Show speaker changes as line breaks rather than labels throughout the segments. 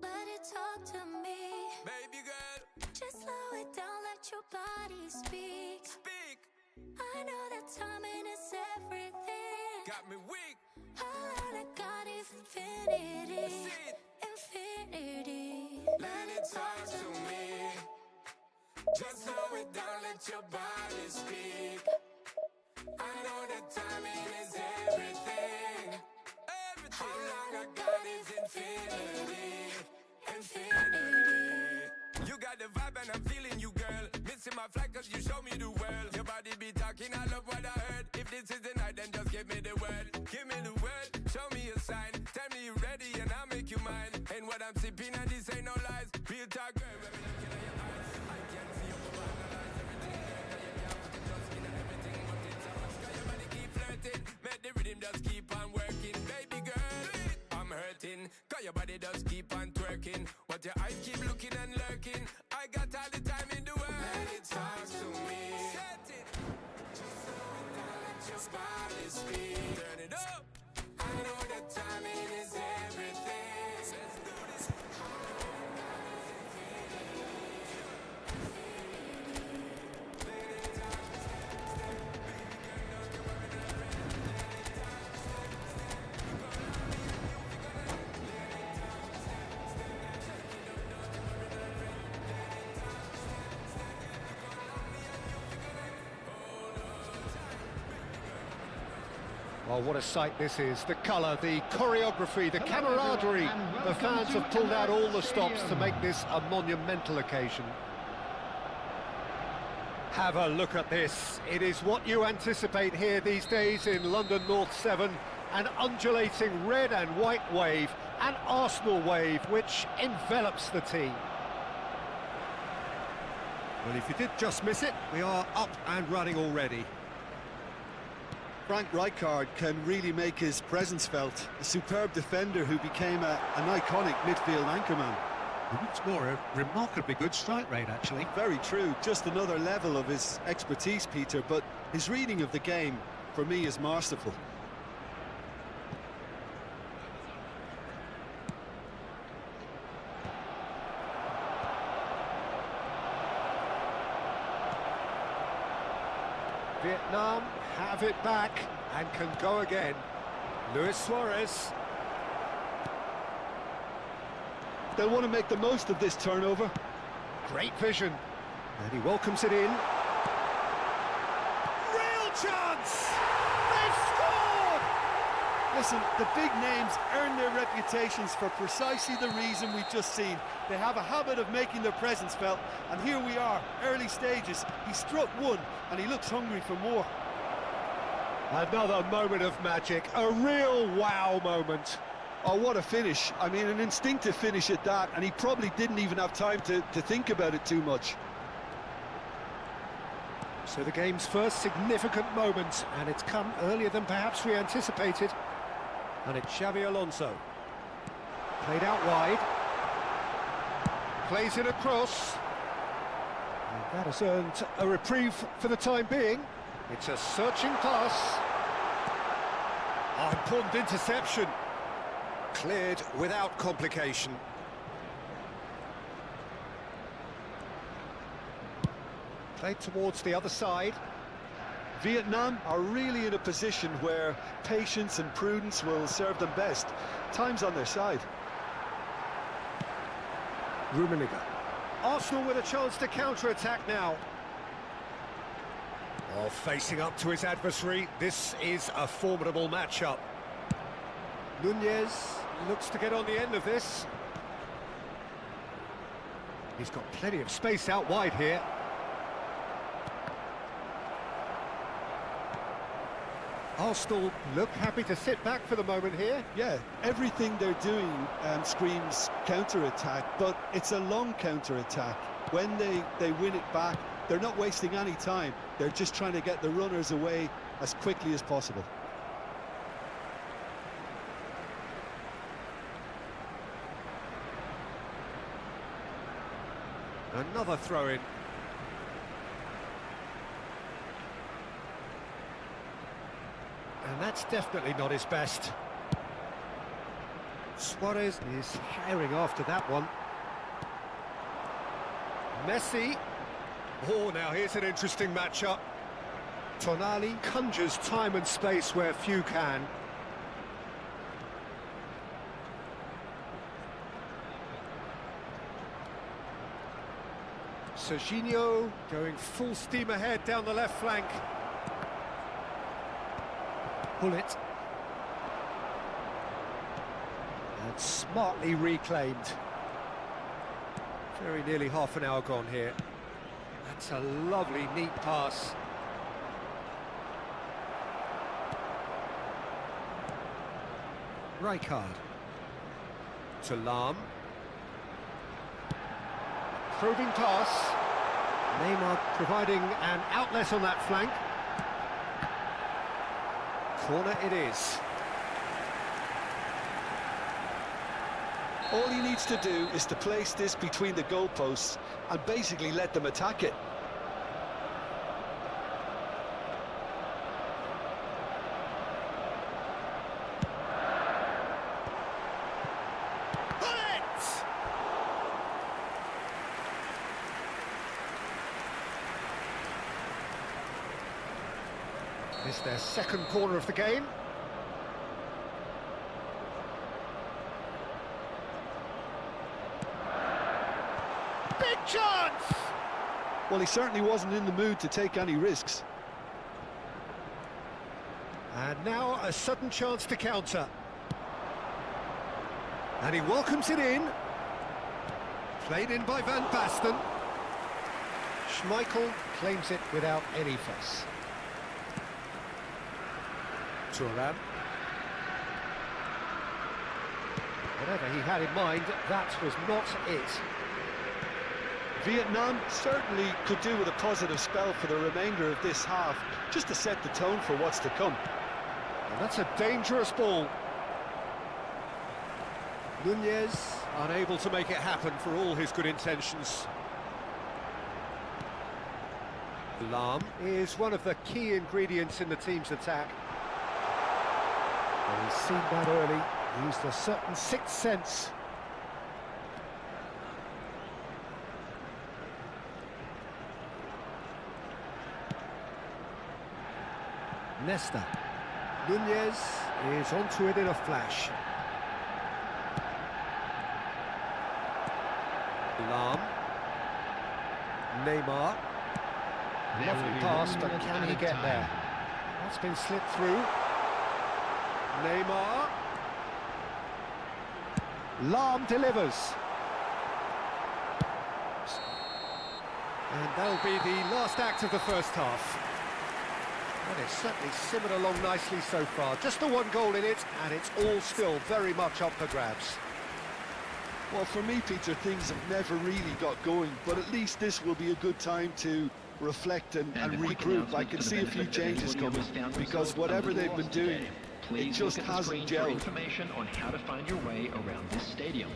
Let it talk to me,
baby girl.
just slow it down, let your body speak.
Speak,
I know that timing is everything.
got me weak.
All I got is infinity,
See it.
infinity.
Let it talk to me. Just slow it down, let your body speak. I know that timing is everything. Everything. All I got is infinity, infinity. You got the vibe and I'm feeling you, girl. Missing my flight cause you show me the world. Your body be talking, I love what I heard. If this is the night, then just give me the word. Give me the word, show me a sign. Tell me you're ready and I'll make you mine. And what I'm sipping and this ain't no lies. Real talk, girl. I can see you analyze everything. You can't put your skin on everything, but it's a must. Cause your body keep flirting. Make the rhythm just keep on working. Baby girl, I'm hurting. Cause your body does keep on twerking. But your eyes keep looking and lurking. I got all the time in the world. Let it talk to me. Set it. Just slow it down, let your body speak. Turn it up. I know that timing is everything. Let's do this.
Oh, what a sight this is. The colour, the choreography, the camaraderie. The fans have pulled out all the stops to make this a monumental occasion. Have a look at this. It is what you anticipate here these days in London North 7. An undulating red and white wave, an Arsenal wave which envelops the team. Well, if you did just miss it, we are up and running already.
Frank Rijkaard can really make his presence felt. A superb defender who became an iconic midfield anchorman.
What's more, a remarkably good strike rate, actually.
Very true, just another level of his expertise, Peter, but his reading of the game, for me, is masterful.
Vietnam have it back and can go again. Luis Suarez.
They'll want to make the most of this turnover.
Great vision. And he welcomes it in.
Real chance! They've scored! Listen, the big names earn their reputations for precisely the reason we've just seen. They have a habit of making their presence felt, and here we are, early stages. He struck one, and he looks hungry for more.
Another moment of magic, a real wow moment.
Oh, what a finish. I mean, an instinctive finish at that, and he probably didn't even have time to think about it too much.
So the game's first significant moment, and it's come earlier than perhaps we anticipated. And it's Xabi Alonso. Played out wide. Plays it across. And that has earned a reprieve for the time being. It's a searching pass. Oh, important interception. Cleared without complication. Played towards the other side.
Vietnam are really in a position where patience and prudence will serve them best. Time's on their side.
Rummenigge. Arsenal with a chance to counter-attack now. Oh, facing up to his adversary, this is a formidable matchup. Nunez looks to get on the end of this. He's got plenty of space out wide here. Arsenal look happy to sit back for the moment here.
Yeah, everything they're doing screams counter-attack, but it's a long counter-attack. When they win it back, they're not wasting any time. They're just trying to get the runners away as quickly as possible.
Another throw-in. And That's definitely not his best. Suarez is herring after that one. Messi. Oh, now here's an interesting matchup. Tonali conjures time and space where few can. Serginho going full steam ahead down the left flank. Bullet. And smartly reclaimed. Very nearly half an hour gone here. That's a lovely, neat pass. Rijkaard. To Lahm. Probing pass. Neymar providing an outlet on that flank. Corner it is.
All he needs to do is to place this between the goalposts and basically let them attack it.
It's their second corner of the game. Big chance!
Well, he certainly wasn't in the mood to take any risks.
And now a sudden chance to counter. And he welcomes it in. Played in by Van Basten. Schmeichel claims it without any fuss. Thuram. Whatever he had in mind, that was not it.
Vietnam certainly could do with a positive spell for the remainder of this half, just to set the tone for what's to come.
And that's a dangerous ball. Nunez unable to make it happen for all his good intentions. Lahm is one of the key ingredients in the team's attack. Well, he's seen that early, used a certain sixth sense. Nesta. Nunez is onto it in a flash. Lahm. Neymar. Lovely pass, but can he get there? That's been slipped through. Neymar. Lahm delivers. And that'll be the last act of the first half. And it's certainly simmered along nicely so far. Just the one goal in it, and it's all still very much up for grabs.
Well, for me, Peter, things have never really got going, but at least this will be a good time to reflect and regroup. I can see a few changes coming, because whatever they've been doing, it just hasn't gelled.
Information on how to find your way around this stadium.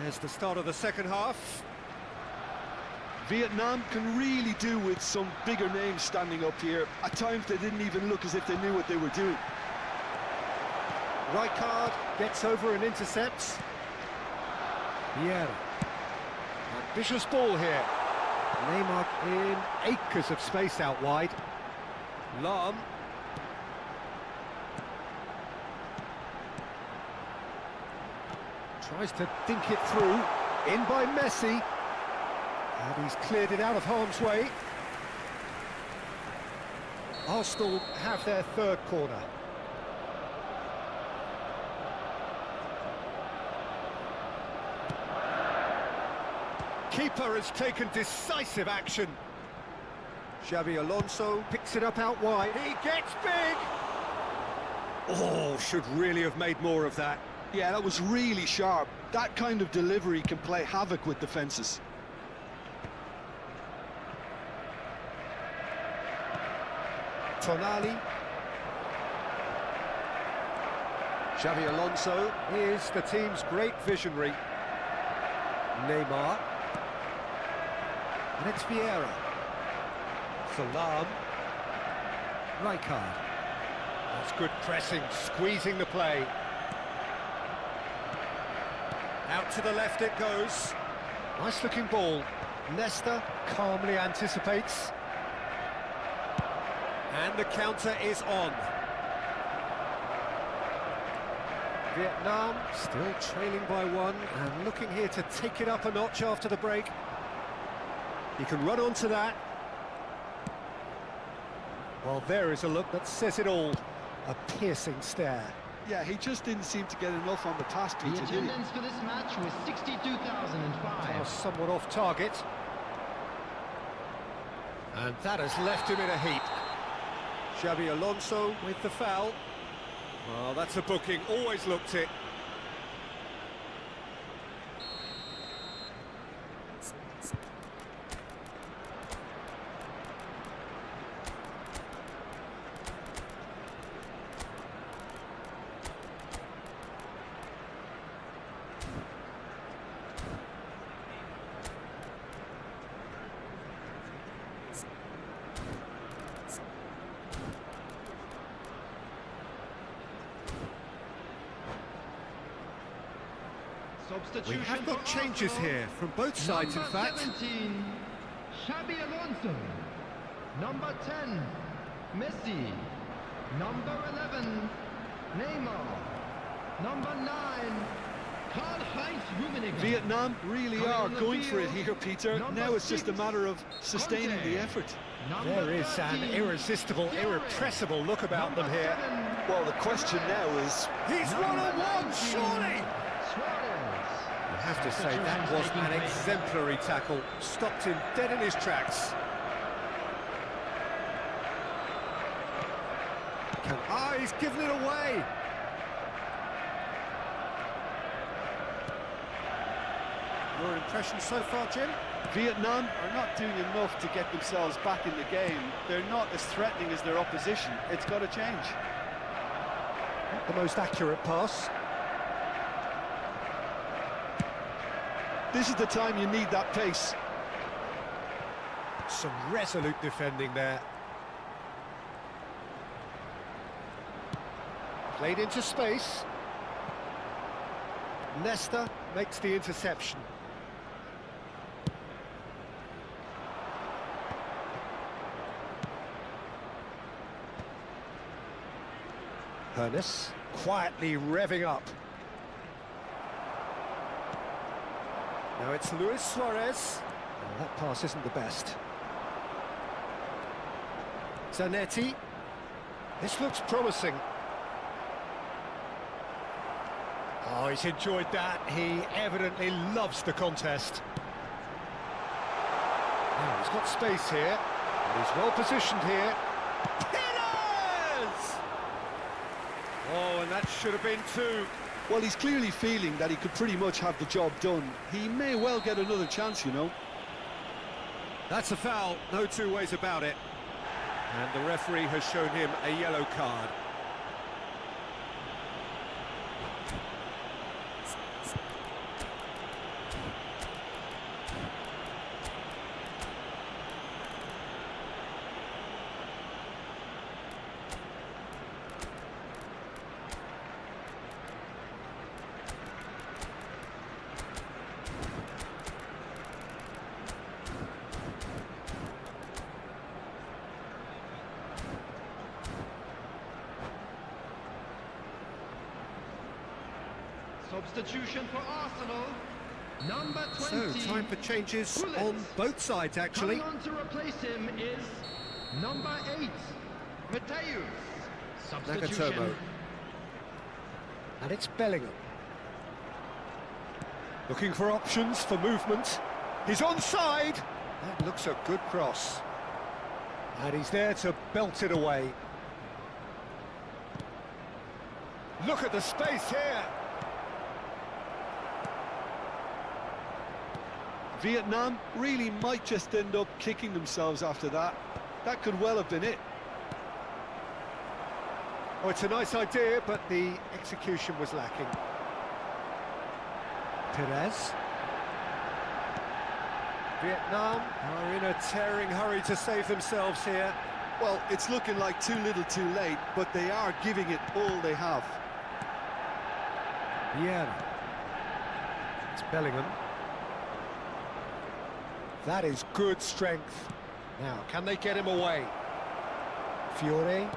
There's the start of the second half.
Vietnam can really do with some bigger names standing up here. At times they didn't even look as if they knew what they were doing.
Rijkaard gets over and intercepts. Vieira. Ambitious ball here. Neymar in acres of space out wide. Lahm. Tries to dink it through. In by Messi. And he's cleared it out of harm's way. Arsenal have their third corner. Keeper has taken decisive action. Xabi Alonso picks it up out wide. He gets big! Oh, should really have made more of that.
Yeah, that was really sharp. That kind of delivery can play havoc with defences.
Tonali. Xavi Alonso is the team's great visionary. Neymar. And it's Vieira. Salam. Rijkaard. That's good pressing, squeezing the play. Out to the left it goes. Nice looking ball. Nesta calmly anticipates. And the counter is on. Vietnam still trailing by one and looking here to take it up a notch after the break. He can run onto that. Well, there is a look that says it all. A piercing stare.
Yeah, he just didn't seem to get enough on the pass to
The
did he?
attendance for this match was 62,005.
Somewhat off target. And that has left him in a heap. Xabi Alonso with the foul. Well, that's a booking, always looked it. We have got changes here from both sides, in fact.
17, Xabi Alonso. Number 10, Messi. Number 11, Neymar. Number 9, Karl-Heinz Rummenigge.
Vietnam really are going for it here, Peter. Now it's just a matter of sustaining the effort.
There is an irresistible, irrepressible look about them here.
Well, the question now is...
He's one-on-one, surely! I have to say, that was an exemplary tackle. Stopped him dead in his tracks. He's given it away. Your impression so far, Jim?
Vietnam are not doing enough to get themselves back in the game. They're not as threatening as their opposition. It's got to change.
Not the most accurate pass.
This is the time you need that pace.
Some resolute defending there. Played into space. Nesta makes the interception. Hernes quietly revving up. Now it's Luis Suarez. Oh, that pass isn't the best. Zanetti. This looks promising. Oh, he's enjoyed that. He evidently loves the contest. Now he's got space here. And he's well positioned here. Pillars! Oh, and that should have been two.
Well, he's clearly feeling that he could pretty much have the job done. He may well get another chance, you know.
That's a foul, no two ways about it. And the referee has shown him a yellow card.
Substitution for Arsenal. Number 20.
So, time for changes
Gullit.
on both sides, actually.
Coming on to replace him is number 8, Mateus. Substitution.
Nagatomo. And it's Bellingham. Looking for options for movement. He's onside. That looks a good cross. And he's there to belt it away. Look at the space here.
Vietnam really might just end up kicking themselves after that. That could well have been it.
Oh, it's a nice idea, but the execution was lacking. Perez. Vietnam are in a tearing hurry to save themselves here.
Well, it's looking like too little too late, but they are giving it all they have.
Yeah. It's Bellingham. That is good strength. Now, can they get him away? Fiore.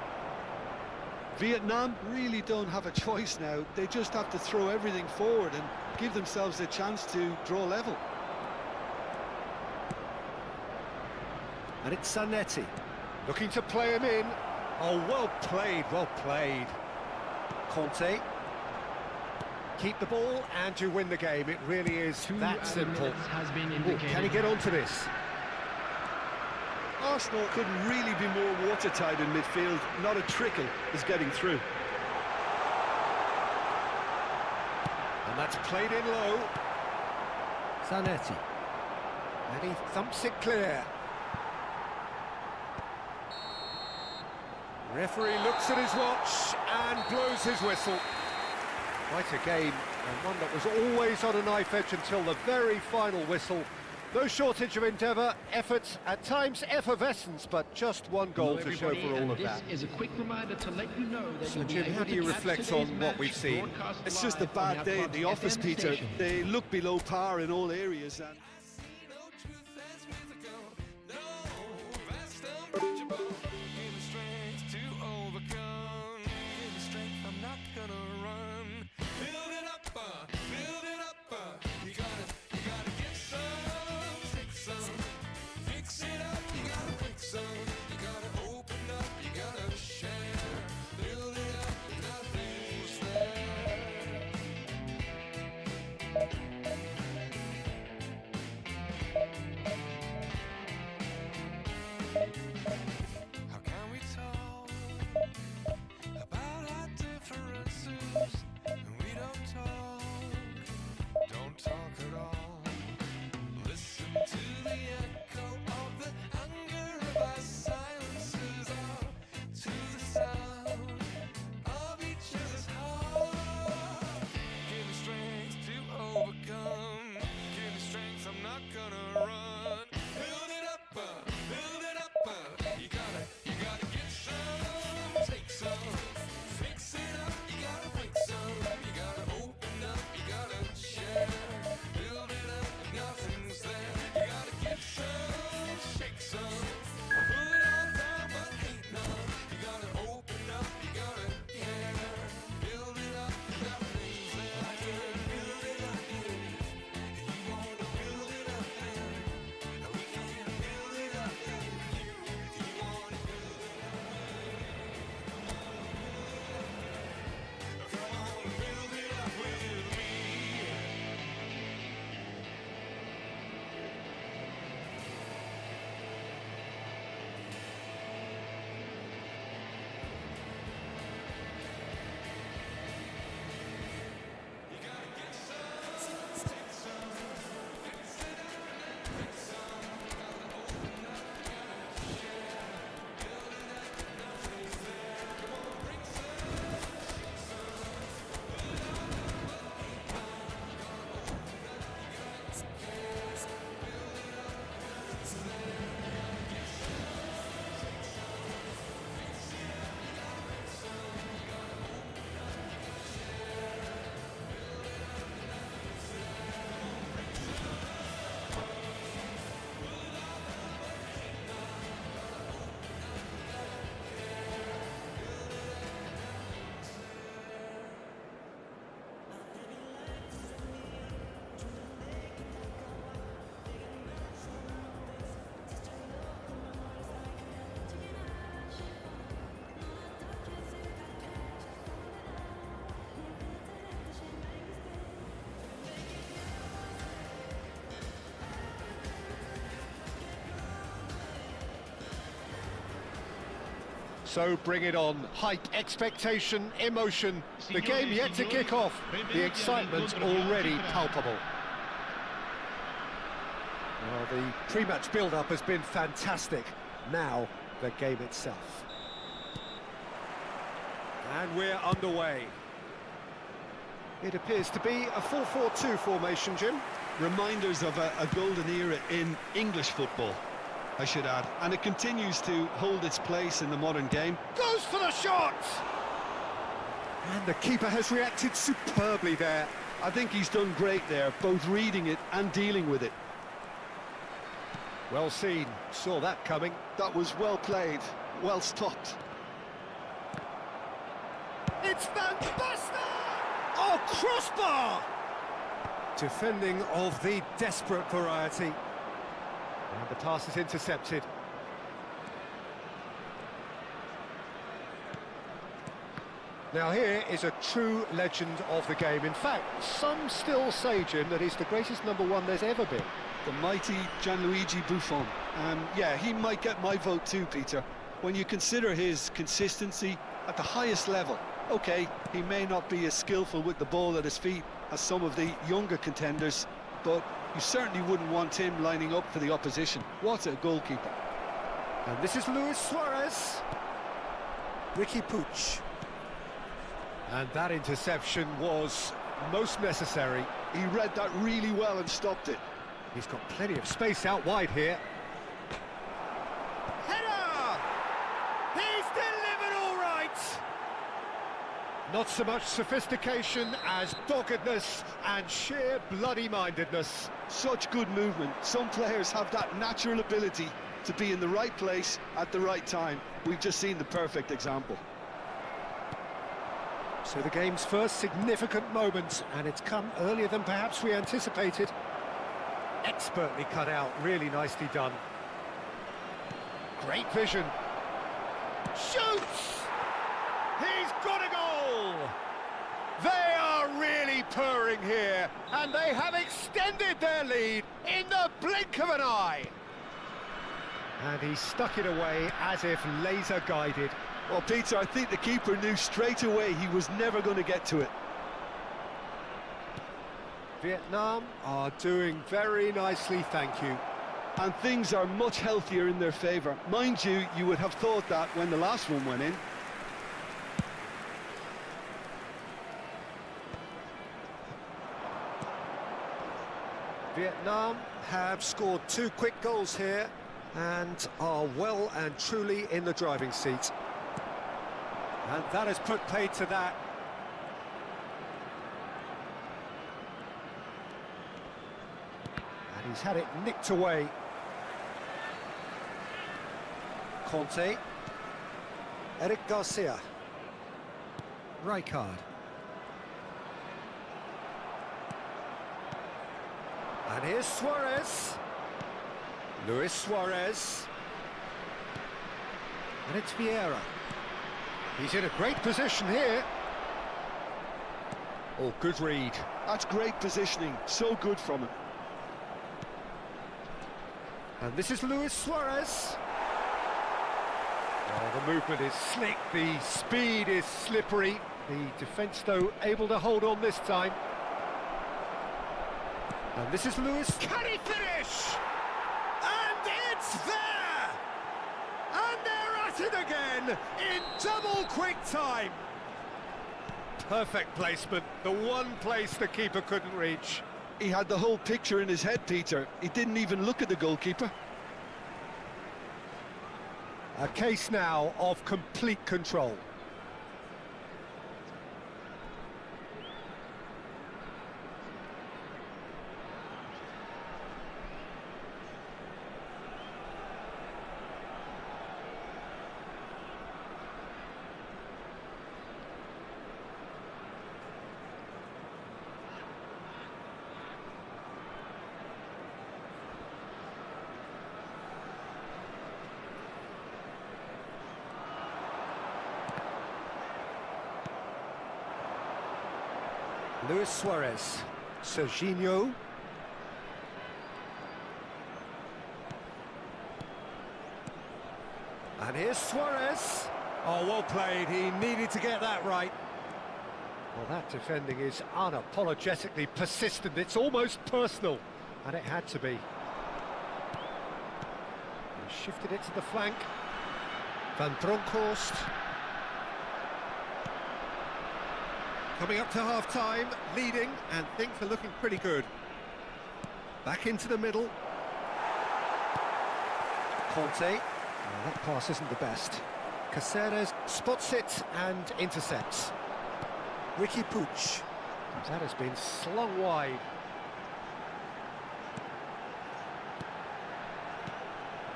Vietnam really don't have a choice now. They just have to throw everything forward and give themselves a chance to draw level.
And it's Zanetti. Looking to play him in. Oh, well played, well played. Conte. Keep the ball and you win the game. It really is that simple.
Has been
Ooh, can he get onto this?
Arsenal couldn't really be more watertight in midfield. Not a trickle is getting through.
And that's played in low. Zanetti. And he thumps it clear. Referee looks at his watch and blows his whistle. Quite a game, and one that was always on a knife edge until the very final whistle. No shortage of endeavour, effort, at times effervescence, but just one goal to show for all of that.
This is a quick reminder to let you know that
So, Jim, how do you reflect on what we've seen?
It's just a bad day at the office, Peter. They look below par in all areas. And
How can we talk about our differences when we don't talk at all? Listen to the echo of the anger of our silences, or to the sound of each other's heart. Give me strength to overcome. Give me strength, I'm not gonna run. Build it up, build it up. You gotta get some, take some, fix it up. You gotta break some, you gotta open up, you gotta share. Build it up, nothing's there. You gotta get some, shake some, put it all down, but ain't none. You gotta open up, you gotta care. Build it up, nothing's there. I can build it up, you wanna build it up, we can build it up, you wanna build it up, come on, build it up with me. You gotta get some, take some, fix it up, break some. Gotta open up, gotta share. Build it up, nothing's there. Come on, bring some, shake some, put it all down, but ain't none. You gotta open up, you gotta care. Build it up, nothing's there. You gotta get some, take some, fix it up, you gotta break some. You gotta open up, you gotta share. Build it up, nothing's there. Come on, bring some, put it all down, but ain't none. You gotta open up, you gotta care. Build it up, nothing's there.
So bring it on. Hype, expectation, emotion. The game yet to kick off. The excitement already palpable. Well, the pre-match build-up has been fantastic. Now, the game itself. And we're underway. It appears to be a 4-4-2 formation, Jim.
Reminders of a golden era in English football, I should add. And it continues to hold its place in the modern game.
Goes for the shot! And the keeper has reacted superbly there.
I think he's done great there, both reading it and dealing with it.
Well seen, saw that coming.
That was well played, well stopped.
It's Van Basten! Oh, crossbar! Defending of the desperate variety. And the pass is intercepted. Now here is a true legend of the game. In fact, some still say, Jim, that he's the greatest number one there's ever been.
The mighty Gianluigi Buffon. Yeah, he might get my vote too, Peter. When you consider his consistency at the highest level. Okay, he may not be as skillful with the ball at his feet as some of the younger contenders, but you certainly wouldn't want him lining up for the opposition. What a goalkeeper.
And this is Luis Suarez. Ricky Puig. And that interception was most necessary.
He read that really well and stopped it.
He's got plenty of space out wide here. Header! He's delivered all right! Not so much sophistication as doggedness and sheer bloody-mindedness.
Such good movement. Some players have that natural ability to be in the right place at the right time. We've just seen the perfect example.
So the game's first significant moment, and it's come earlier than perhaps we anticipated. Expertly cut out, really nicely done. Great vision. Shoots! He's got a goal! They are really purring here, and they have extended their lead in the blink of an eye. And he stuck it away as if laser-guided.
Well, Peter, I think the keeper knew straight away he was never going to get to it.
Vietnam are doing very nicely, thank you.
And things are much healthier in their favour. Mind you, you would have thought that when the last one went in.
Vietnam have scored 2 quick goals here and are well and truly in the driving seat. And that has put paid to that. And he's had it nicked away. Conte. Eric Garcia. Rijkaard. And here's Suarez. Luis Suarez. And it's Vieira. He's in a great position here. Oh, good read.
That's great positioning. So good from him.
And this is Luis Suarez. Oh, the movement is slick. The speed is slippery. The defence, though, able to hold on this time. And this is Luis. Can he finish? And it's there! And they're at it again in double quick time. Perfect placement, the one place the keeper couldn't reach.
He had the whole picture in his head, Peter. He didn't even look at the goalkeeper.
A case now of complete control. Luis Suarez, Serginho. And here's Suarez. Oh, well played, he needed to get that right. Well, that defending is unapologetically persistent, it's almost personal, and it had to be. He shifted it to the flank. Van Bronckhorst. Coming up to half-time, leading, and things are looking pretty good. Back into the middle. Conte. Oh, that pass isn't the best. Caceres spots it and intercepts. Ricky Puig. That has been slung wide.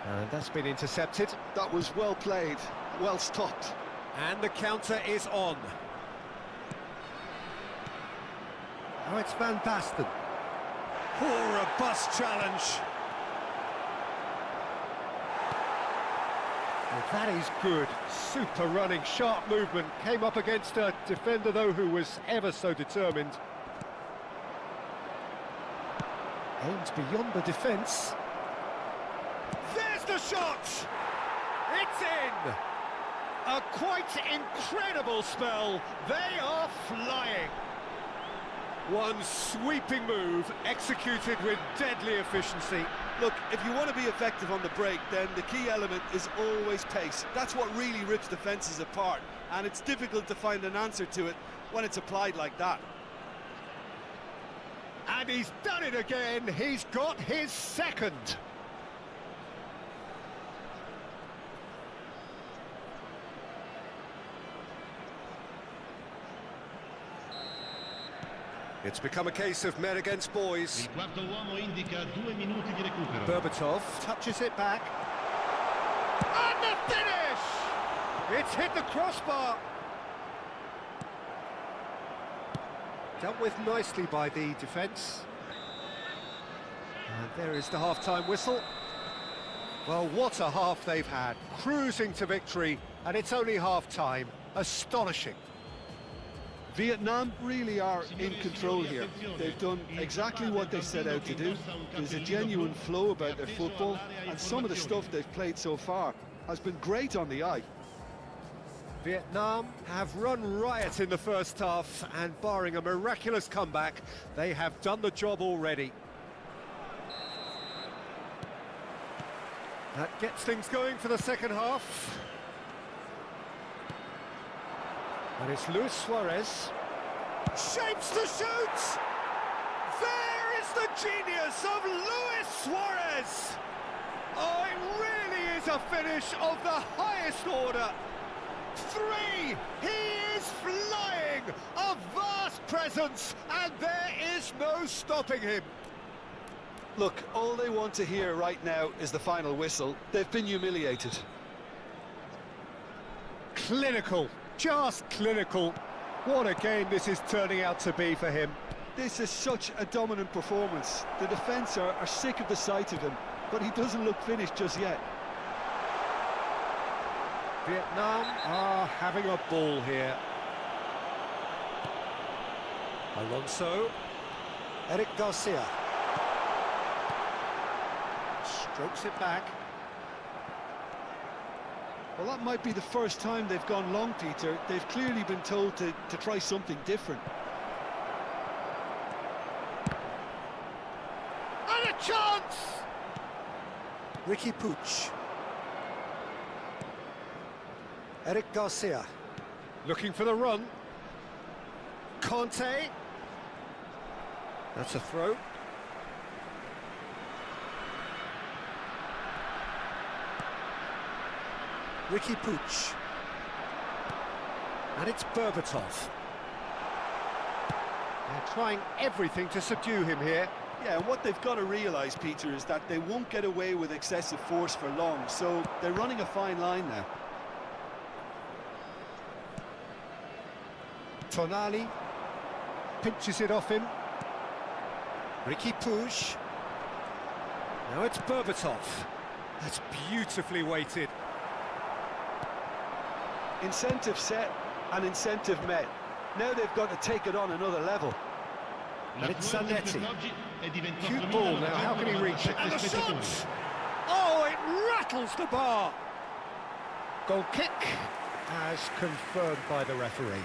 And that's been intercepted.
That was well played, well stopped.
And the counter is on. Oh, it's Van Basten. Oh, robust challenge. Well, that is good. Super running, sharp movement. Came up against a defender, though, who was ever so determined. Aims beyond the defence. There's the shot! It's in! A quite incredible spell. They are flying. One sweeping move, executed with deadly efficiency.
Look, if you want to be effective on the break, then the key element is always pace. That's what really rips defences apart, and it's difficult to find an answer to it when it's applied like that.
And he's done it again. He's got his second. It's become a case of men against boys.
Il quarto uomo indica 2 minuti di recupero.
Berbatov touches it back. And the finish! It's hit the crossbar. Dealt with nicely by the defence. And there is the half-time whistle. Well, what a half they've had. Cruising to victory, and it's only half-time. Astonishing.
Vietnam really are in control here. They've done exactly what they set out to do. There's a genuine flow about their football, and some of the stuff they've played so far has been great on the eye.
Vietnam have run riot in the first half, and barring a miraculous comeback, they have done the job already. That gets things going for the second half. And it's Luis Suarez. Shapes to shoot! There is the genius of Luis Suarez! Oh, it really is a finish of the highest order. 3! He is flying! A vast presence, and there is no stopping him.
Look, all they want to hear right now is the final whistle. They've been humiliated.
Clinical. Just clinical. What a game this is turning out to be for him.
This is such a dominant performance. The defence are sick of the sight of him, but he doesn't look finished just yet.
Vietnam are having a ball here. Alonso. Eric Garcia. Strokes it back.
Well, that might be the first time they've gone long, Peter. They've clearly been told to try something different.
And a chance! Ricky Puig. Eric Garcia. Looking for the run. Conte. That's a throw. Ricky Puig. And it's Berbatov. They're trying everything to subdue him here.
Yeah, and what they've got to realise, Peter, is that they won't get away with excessive force for long, so they're running a fine line now.
Tonali pinches it off him. Ricky Puig. Now it's Berbatov. That's beautifully weighted.
Incentive set and incentive met. Now they've got to take it on another level.
And it's Zanetti. Cute ball now, how can he reach it? And the shot! Oh, it rattles the bar! Goal kick, as confirmed by the referee.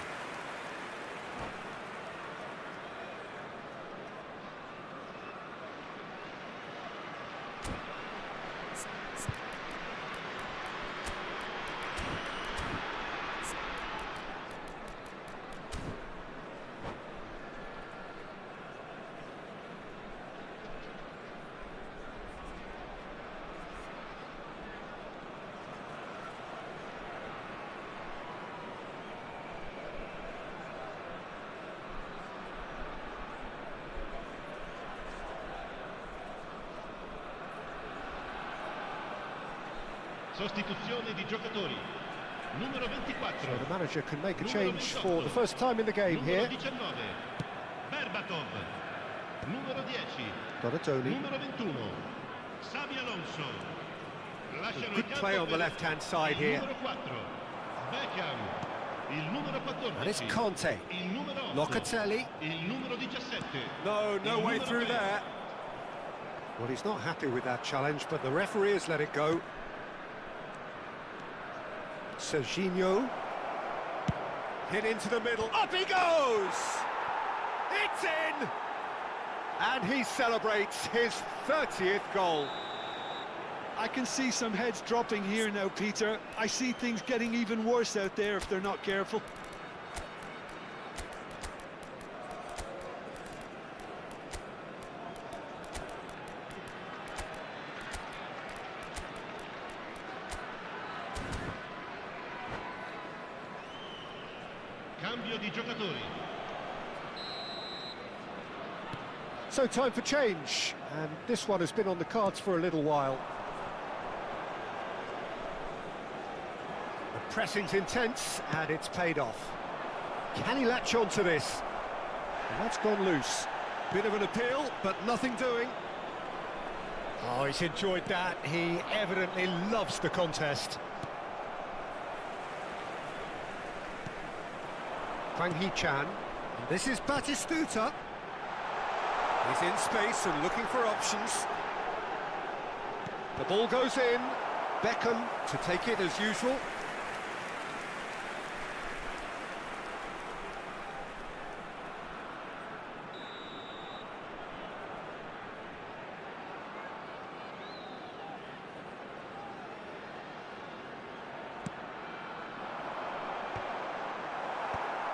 Sostituzione di giocatori. Numero 24.
So the manager can make a
Numero
change
28.
for the first time in the game
Numero
here.
19. Berbatov. Numero 10.
Donatoni.
Numero 21. Xabi Alonso. Lasciano
Good
il campo
play on the
per
left-hand side
il
here.
Numero 4. Beckham. Il numero 14.
And it's Conte.
Il numero 8.
Locatelli.
Il numero 17.
No
Il
way
numero
through
3.
there. Well, he's not happy with that challenge, but the referee has let it go. Serginho. Hit into the middle. Up he goes! It's in! And he celebrates his 30th goal.
I can see some heads dropping here now, Peter. I see things getting even worse out there if they're not careful.
Cambio di giocatori.
So time for change, and this one has been on the cards for a little while. The pressing's intense, and it's paid off. Can he latch on to this? And that's gone loose. Bit of an appeal, but nothing doing. Oh, he's enjoyed that. He evidently loves the contest. Hwang Hee-chan. And this is Batistuta. He's in space and looking for options. The ball goes in. Beckham to take it as usual.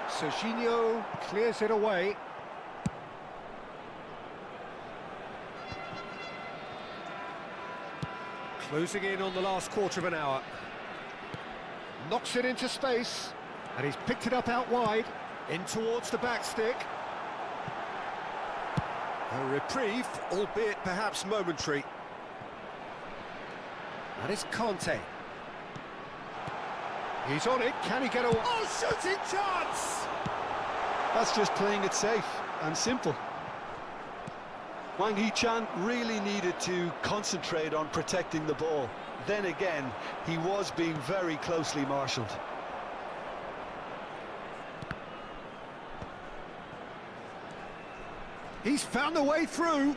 Serginho clears it away. Closing in on the last quarter of an hour. Knocks it into space, and he's picked it up out wide, in towards the back stick. A reprieve, albeit perhaps momentary. That is Conte. He's on it, can he get away? Oh, shooting chance!
That's just playing it safe and simple. Hwang Hee-chan really needed to concentrate on protecting the ball. Then again, he was being very closely marshalled.
He's found a way through.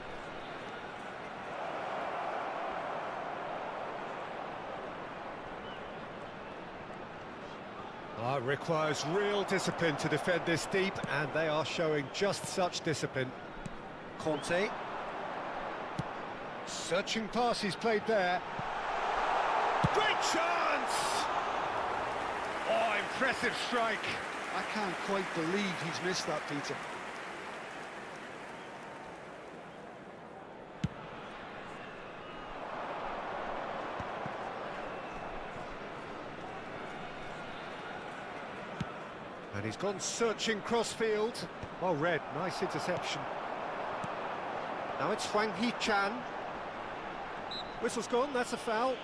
Oh, it requires real discipline to defend this deep, and they are showing just such discipline. Conte. Searching pass he's played there. Great chance! Oh, impressive strike.
I can't quite believe he's missed that, Peter.
And he's gone searching crossfield. Oh, Red, nice interception. Now it's Hwang Hee-chan. Whistle's gone, that's a foul.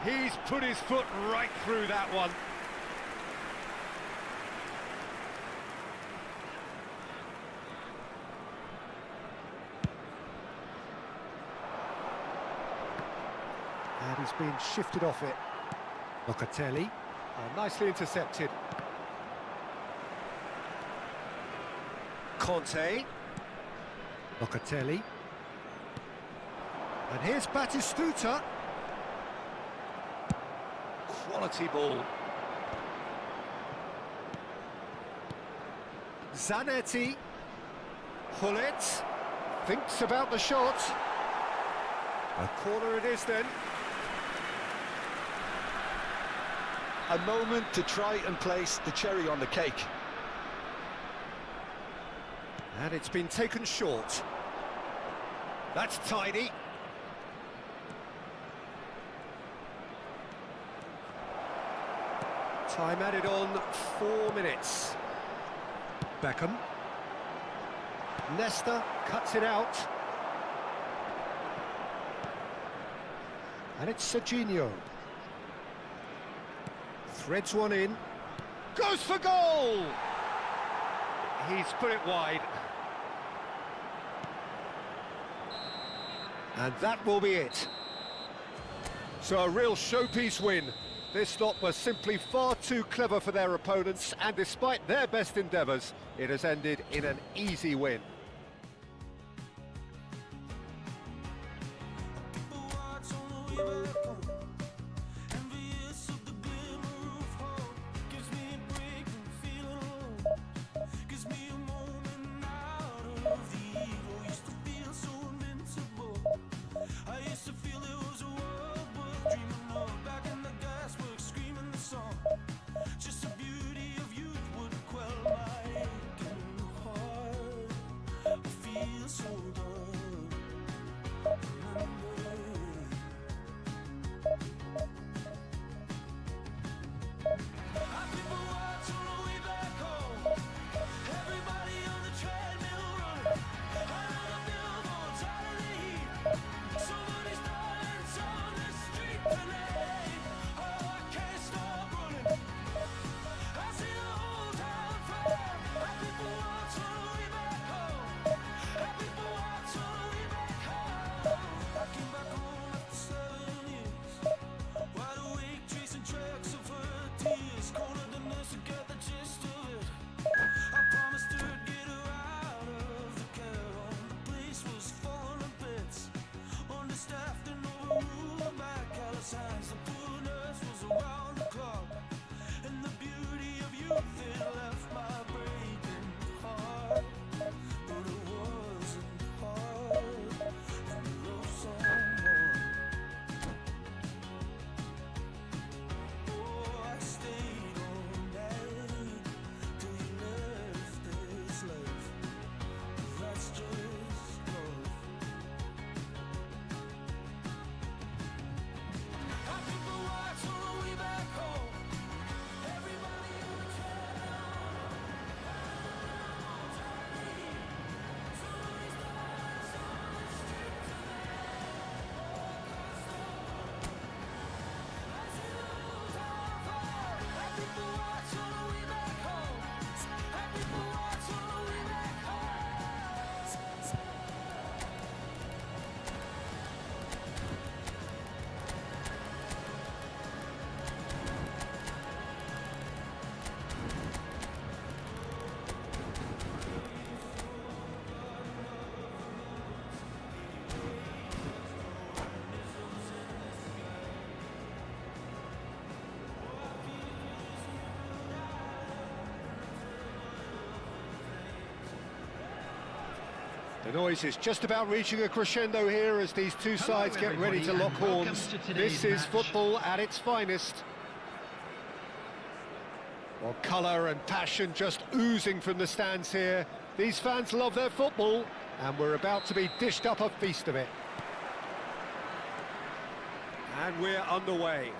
He's put his foot right through that one. And he's been shifted off it. Locatelli, nicely intercepted. Conte. Locatelli. And here's Batistuta. Quality ball. Zanetti. Hullet. Thinks about the shot. A corner it is then.
A moment to try and place the cherry on the cake.
And it's been taken short. That's tidy. Time added on 4 minutes.
Beckham.
Nesta cuts it out. And it's Serginho. Threads one in. Goes for goal! He's put it wide. And that will be it. So a real showpiece win. This lot was simply far too clever for their opponents, and despite their best endeavours, it has ended in an easy win. The noise is just about reaching a crescendo here as these two sides get ready to lock horns. This is football at its finest. Well, colour and passion just oozing from the stands here. These fans love their football, and we're about to be dished up a feast of it. And we're underway.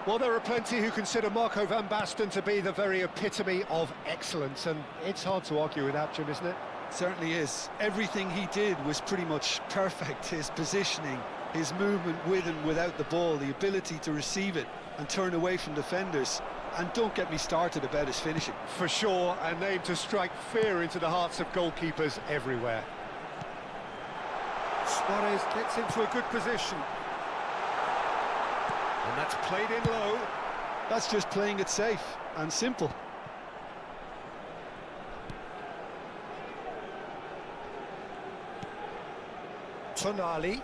Well, there are plenty who consider Marco van Basten to be the very epitome of excellence, and it's hard to argue with that, Jim, isn't it?
Certainly is. Everything he did was pretty much perfect. His positioning, his movement with and without the ball, the ability to receive it and turn away from defenders. And don't get me started about his finishing.
For sure, a name to strike fear into the hearts of goalkeepers everywhere. Suarez gets into a good position. And that's played in low.
That's just playing it safe and simple.
Tonali.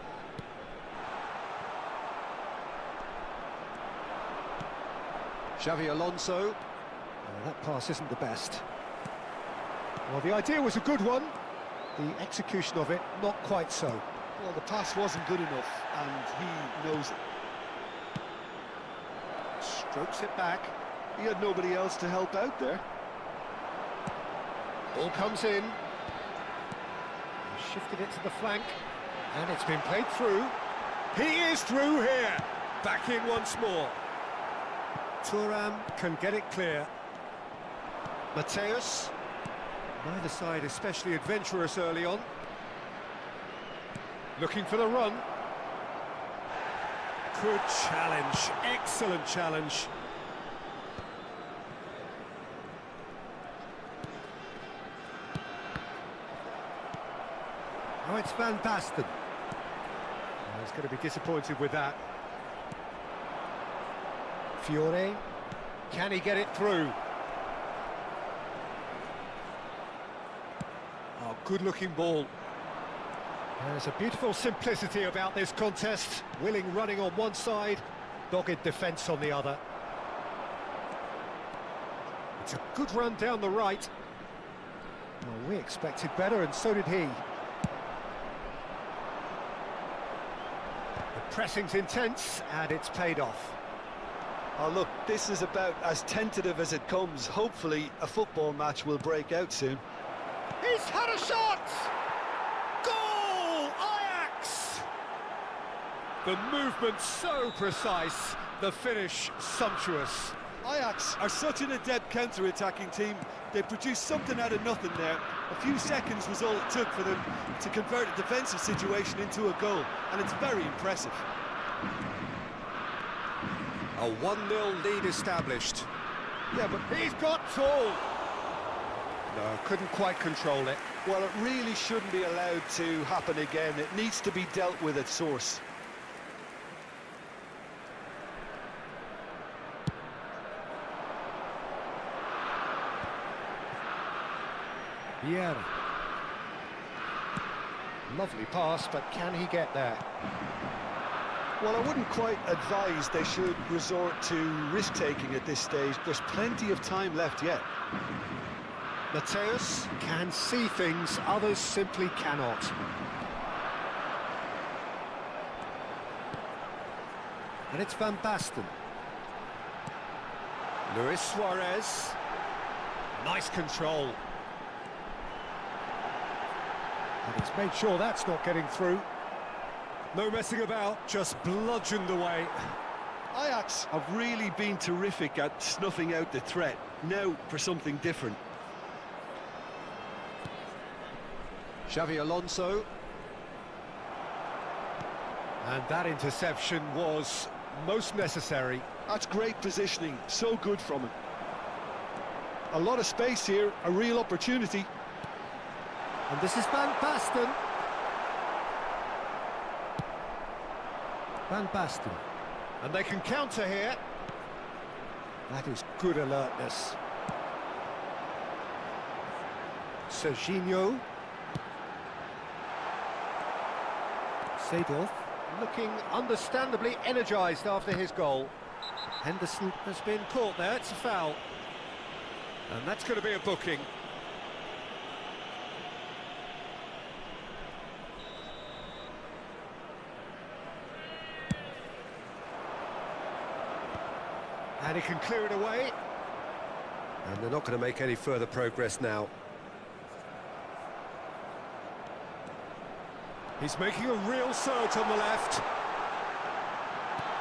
Xavi Alonso. Oh, that pass isn't the best. Well, the idea was a good one. The execution of it, not quite so.
Well, the pass wasn't good enough, and he knows it.
Strokes it back.
He had nobody else to help out there.
Ball comes in. Shifted it to the flank. And it's been played through. He is through here. Back in once more. Thuram can get it clear. Mateus. Neither side especially adventurous early on. Looking for the run. Good challenge, excellent challenge. Oh, it's Van Basten. Oh, he's going to be disappointed with that. Fiore, can he get it through? Oh, good-looking ball. There's a beautiful simplicity about this contest. Willing running on one side, dogged defence on the other. It's a good run down the right. Well, we expected better, and so did he. The pressing's intense, and it's paid off.
Oh, look, this is about as tentative as it comes. Hopefully, a football match will break out soon.
He's had a shot! Goal! Ajax! The movement so precise, the finish sumptuous.
Ajax are such an adept counter-attacking team. They produced something out of nothing there. A few seconds was all it took for them to convert a defensive situation into a goal, and it's very impressive.
A 1-0 lead established. Yeah, but he's got tall. No, couldn't quite control it.
Well, it really shouldn't be allowed to happen again. It needs to be dealt with at source.
Vieira. Lovely pass, but can he get there?
Well, I wouldn't quite advise they should resort to risk-taking at this stage. There's plenty of time left yet.
Mateus can see things others simply cannot. And it's Van Basten. Luis Suarez. Nice control. And he's made sure that's not getting through. No messing about, just bludgeoned away.
Ajax have really been terrific at snuffing out the threat. Now for something different.
Xavi Alonso. And that interception was most necessary.
That's great positioning, so good from him. A lot of space here, a real opportunity.
And this is Van Basten. Van Basten. And they can counter here. That is good alertness. Serginho. Seedorf looking understandably energised after his goal. Henderson has been caught there, it's a foul. And that's going to be a booking. And he can clear it away. And they're not going to make any further progress now. He's making a real surge on the left.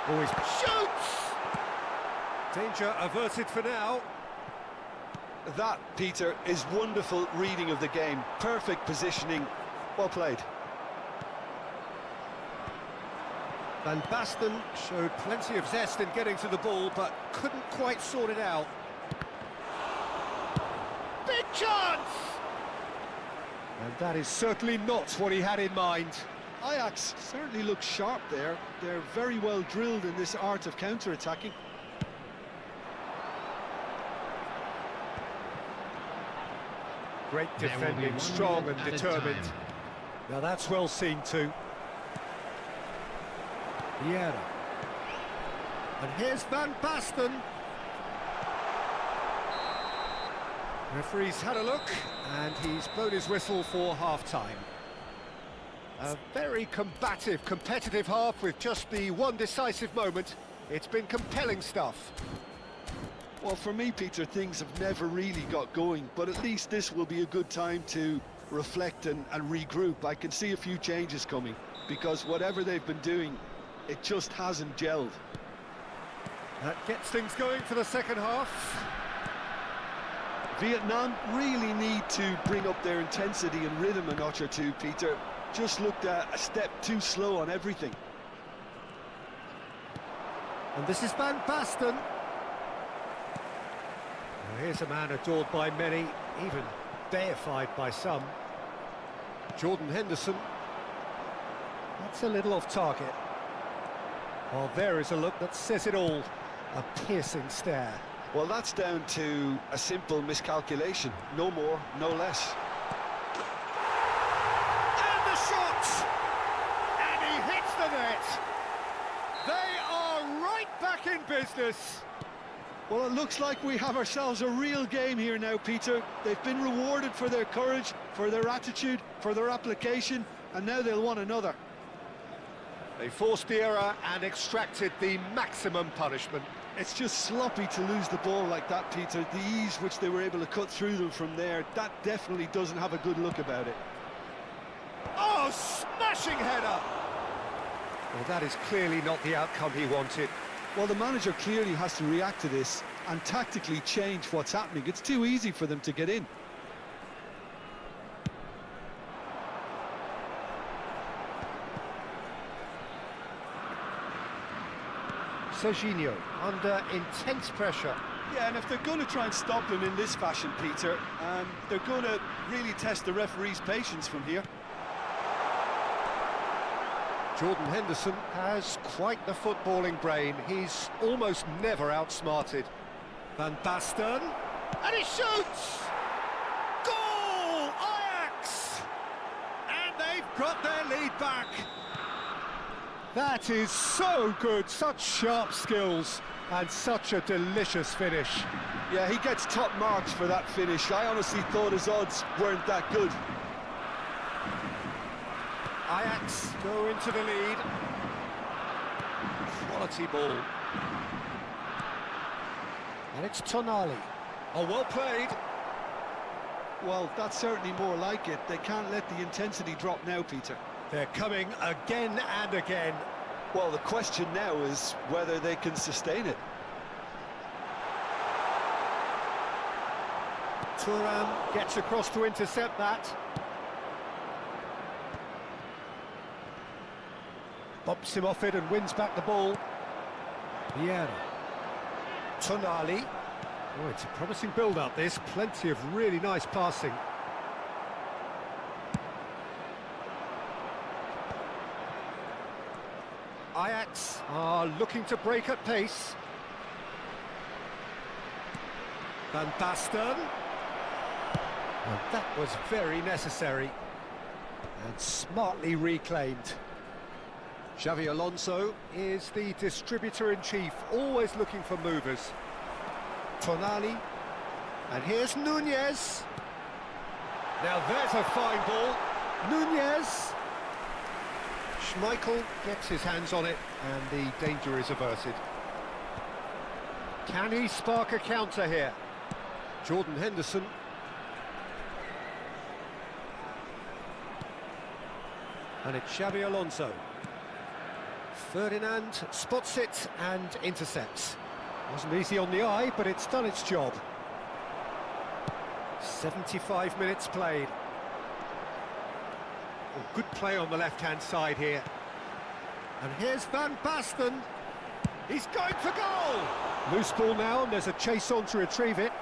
Oh, he shoots! Danger averted for now.
That, Peter, is wonderful reading of the game. Perfect positioning. Well played.
Van Basten showed plenty of zest in getting to the ball, but couldn't quite sort it out. Big chance! And that is certainly not what he had in mind.
Ajax certainly looks sharp there. They're very well drilled in this art of counter-attacking.
Great
There will be
defending,
1
strong
minute
and
at a
determined.
time.
Now that's well seen too. Vieira. And here's Van Basten. Referee's had a look, and he's blown his whistle for half-time. A very combative, competitive half with just the one decisive moment. It's been compelling stuff.
Well, for me, Peter, things have never really got going, but at least this will be a good time to reflect and regroup. I can see a few changes coming, because whatever they've been doing, it just hasn't gelled.
That gets things going for the second half.
Vietnam really need to bring up their intensity and rhythm a notch or two, Peter. Just looked a step too slow on everything.
And this is Van Basten. Well, here's a man adored by many, even deified by some. Jordan Henderson. That's a little off target. Well, there is a look that says it all. A piercing stare.
Well, that's down to a simple miscalculation. No more, no less.
And the shot! And he hits the net! They are right back in business!
Well, it looks like we have ourselves a real game here now, Peter. They've been rewarded for their courage, for their attitude, for their application, and now they'll want another.
They forced the error and extracted the maximum punishment.
It's just sloppy to lose the ball like that, Peter. The ease which they were able to cut through them from there, that definitely doesn't have a good look about it.
Oh, smashing header! Well, that is clearly not the outcome he wanted.
Well, the manager clearly has to react to this and tactically change what's happening. It's too easy for them to get in.
Serginho under intense pressure.
Yeah, and if they're going to try and stop them in this fashion, Peter, they're going to really test the referee's patience from here.
Jordan Henderson has quite the footballing brain. He's almost never outsmarted. Van Basten, and he shoots! Goal! Ajax! And they've got their lead back. That is so good, such sharp skills, and such a delicious finish.
Yeah, he gets top marks for that finish. I honestly thought his odds weren't that good.
Ajax go into the lead. Quality ball. And it's Tonali. Oh, well played.
Well, that's certainly more like it. They can't let the intensity drop now, Peter.
They're coming again and again.
Well, the question now is whether they can sustain it.
Thuram gets across to intercept that. Bumps him off it and wins back the ball. Vieira. Tonali. Oh, it's a promising build-up, this. Plenty of really nice passing. Ajax are looking to break at pace. Van Basten. Well, that was very necessary. And smartly reclaimed. Xavi Alonso is the distributor-in-chief, always looking for movers. Tonali. And here's Nunez. Now there's a fine ball. Nunez. Schmeichel gets his hands on it, and the danger is averted. Can he spark a counter here? Jordan Henderson. And it's Xavi Alonso. Ferdinand spots it and intercepts. Wasn't easy on the eye, but it's done its job. 75 minutes played. Oh, good play on the left-hand side here. And here's Van Basten. He's going for goal! Loose ball now, and there's a chase on to retrieve it.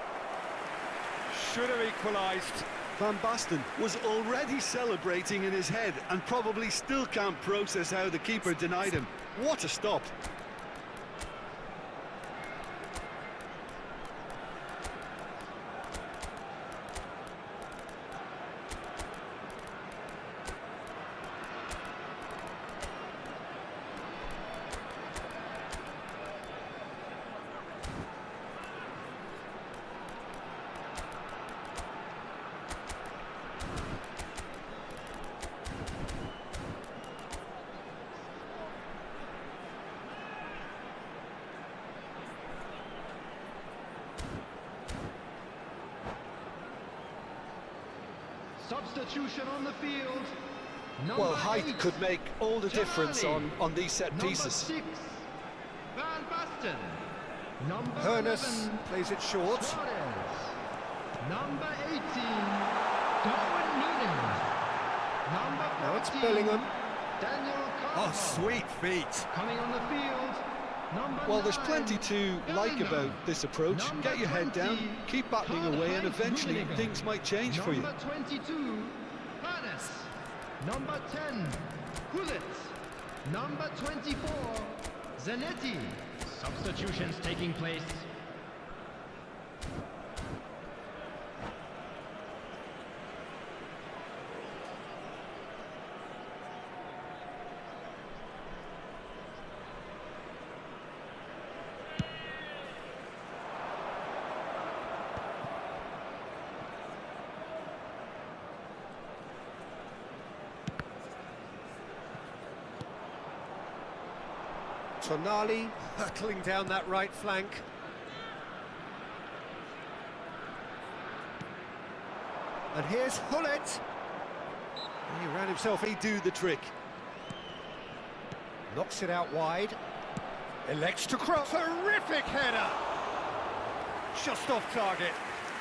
Should have equalised.
Van Basten was already celebrating in his head and probably still can't process how the keeper denied him. What a stop!
Substitution on the field.
Well, height could make all the difference on these set pieces.
Number 6, Van Basten. Number
Hoeneß
11,
plays it short.
Suarez. Number 18, Darwin Núñez. Number 14,
Now it's Bellingham.
Daniel
Oh,
Carvajal.
sweet feet.
Coming on the field, number
Well, there's
9,
plenty to like
Bellingham.
about this approach.
Number
Get your head down,
20,
keep battling away, and
Karl-Heinz
eventually
Rummenigge.
things might change for you.
Number 22, Hoeneß. Number 10, Gullit. Number 24, Zanetti. Substitutions taking place.
Tonali hurtling down that right flank. And here's Gullit. He ran himself,
He do the trick.
knocks it out wide. Elects to cross. Terrific header! Just off target.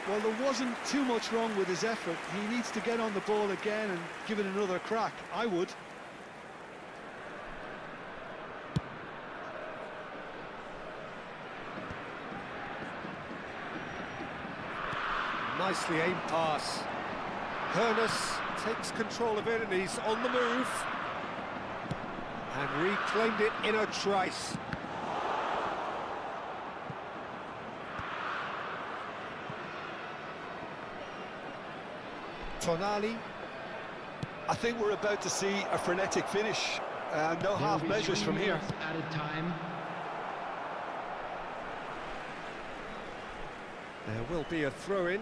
Well, there wasn't too much wrong with his effort. He needs to get on the ball again and give it another crack. I would.
Nicely aimed pass. Hoeneß takes control of it and he's on the move. And reclaimed it in a trice. Tonali.
I think we're about to see a frenetic finish. No half measures from here.
Added time.
There will be a throw-in.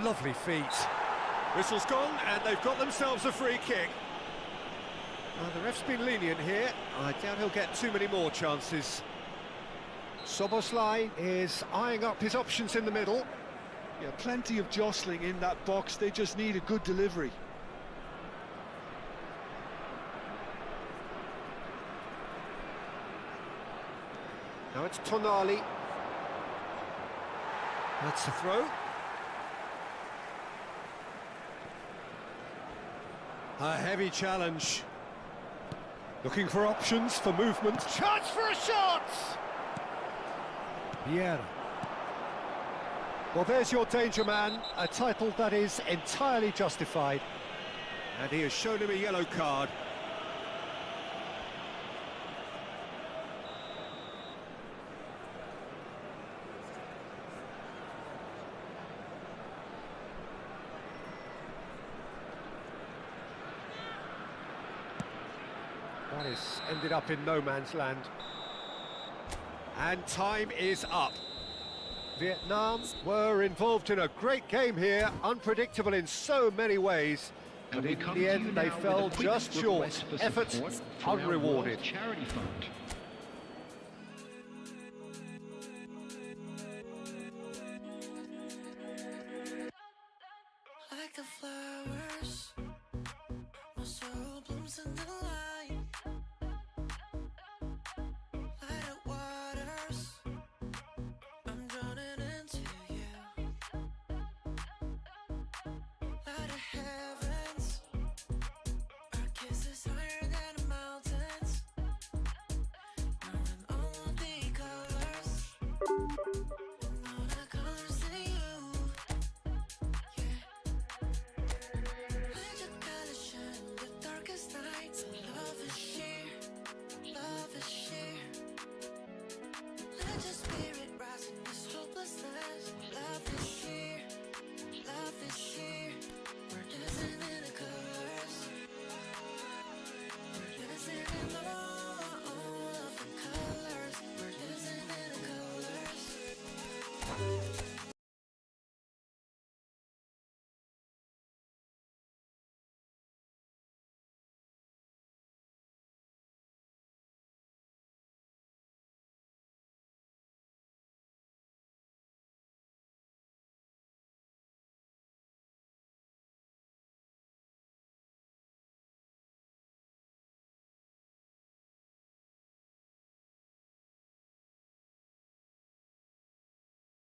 Lovely feet. Whistle's gone, and they've got themselves a free kick. The ref's been lenient here. I doubt he'll get too many more chances. Szoboszlai is eyeing up his options in the middle.
Yeah, plenty of jostling in that box. They just need a good delivery.
Now it's Tonali. That's a throw. A heavy challenge. Looking for options for movement. Chance for a shot! Vieira. Well, there's your danger man, a title that is entirely justified. And he has shown him a yellow card. That has ended up in no man's land. And time is up. Vietnam were involved in a great game here, unpredictable in so many ways. But in the end, they fell just short. Effort unrewarded.
Charity fund.
Like the flowers, my soul blooms in the light. Light of waters, I'm drowning into you. Light of heavens, our kiss is higher than the mountains. Now in all of the colors.